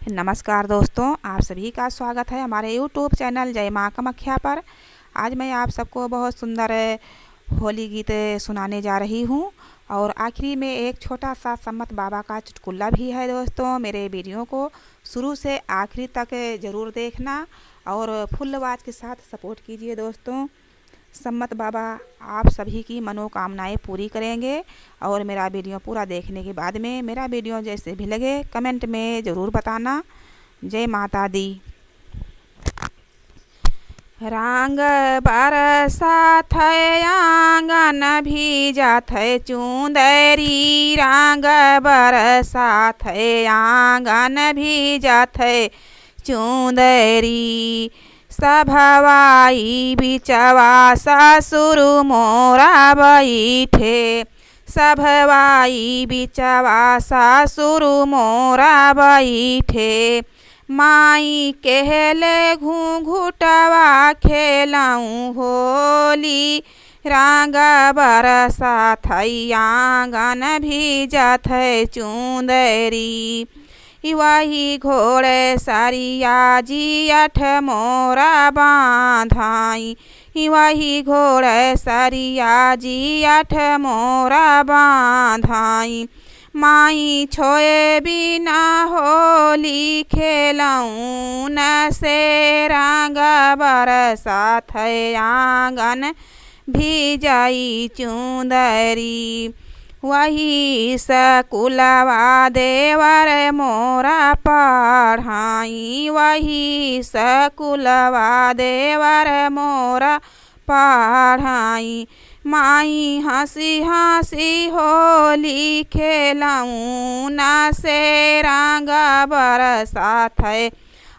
नमस्कार दोस्तों, आप सभी का स्वागत है हमारे यूट्यूब चैनल जय माँ कामाख्या पर। आज मैं आप सबको बहुत सुंदर होली गीत सुनाने जा रही हूँ और आखिरी में एक छोटा सा सम्मत बाबा का चुटकुला भी है। दोस्तों, मेरे वीडियो को शुरू से आखिरी तक ज़रूर देखना और फुल आवाज़ के साथ सपोर्ट कीजिए। दोस्तों, सम्मत बाबा आप सभी की मनोकामनाएं पूरी करेंगे और मेरा वीडियो पूरा देखने के बाद में मेरा वीडियो जैसे भी लगे कमेंट में ज़रूर बताना। जय माता दी। रंग बरसात है आंगन भीजत है चुंदरी, रंग बरसात है आंगन भीजत है चुंदरी। सभवाई बिचवा ससुर मोरा बैठे, सभवाई बिचवा ससुर मोरा बैठे। माई कहले घूंघुटवा खेलाऊँ होली, रंग बरसात है आंगन भीजत है चुंदरी। वही घोड़े सरिया जियठ मोरा बांधाई, वही घोड़े सरिया जियठ मोरा बांधाई। माई छोए बिना होली खेलाऊँ न से, रंग बरसात है आंगन भीजाई चुंदरी। वही सकुलवा देवर मोरा पढ़ाई, वही सकुलवा देवर मोरा पढ़ाई। माई हंसी हंसी होली खेलाऊँ न से, रंग बरसात है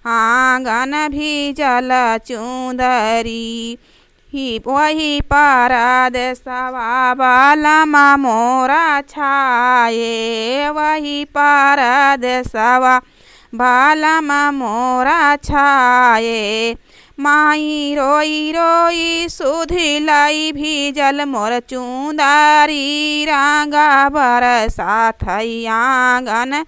आंगन भीजल चुंदरी। वही परदेसवा बालमा मोरा छाये, वही परदेसवा बालमा मोरा छाये। माई रोई रोई सुधिलाई भीजल मोर चुंदरी, रंग बरसात है आंगन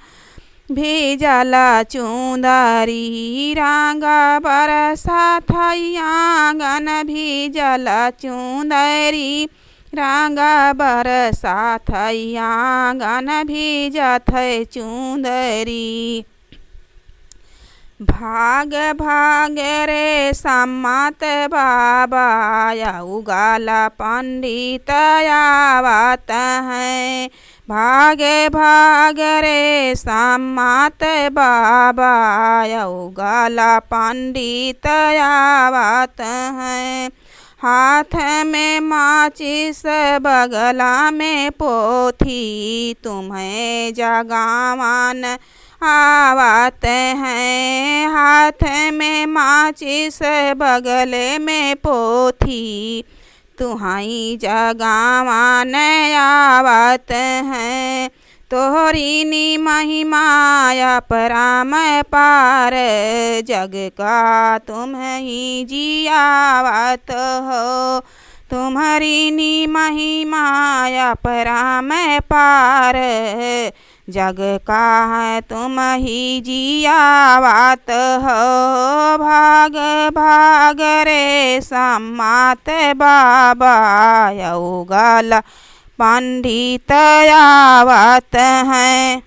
भीजल चुंदरी। रंग बरसात है आंगन भीजल चुंदरी, रंग बरसात है आंगन भीजत है चुंदरी। भाग भाग रे सम्मत बाबा उगाला पंडित आवत हैं, भागे भाग रे सम्मत बाबा उगाला पंडित आवत हैं। हाथ में माचिस बगला में पोथी तुम्हें जगावन आवत हैं, हाथ में माचिस बगले में पोथी तुहाई जगावन आवत हैं। तोहरी नी महिमा पराम पार, जग का तुम ही जियावत हो। तुम्हारी नी महिमा पराम पार, जग का है तुम ही जियावत हो। भाग भाग रे सम्मत बाबा उगाला पंडित आवत हैं।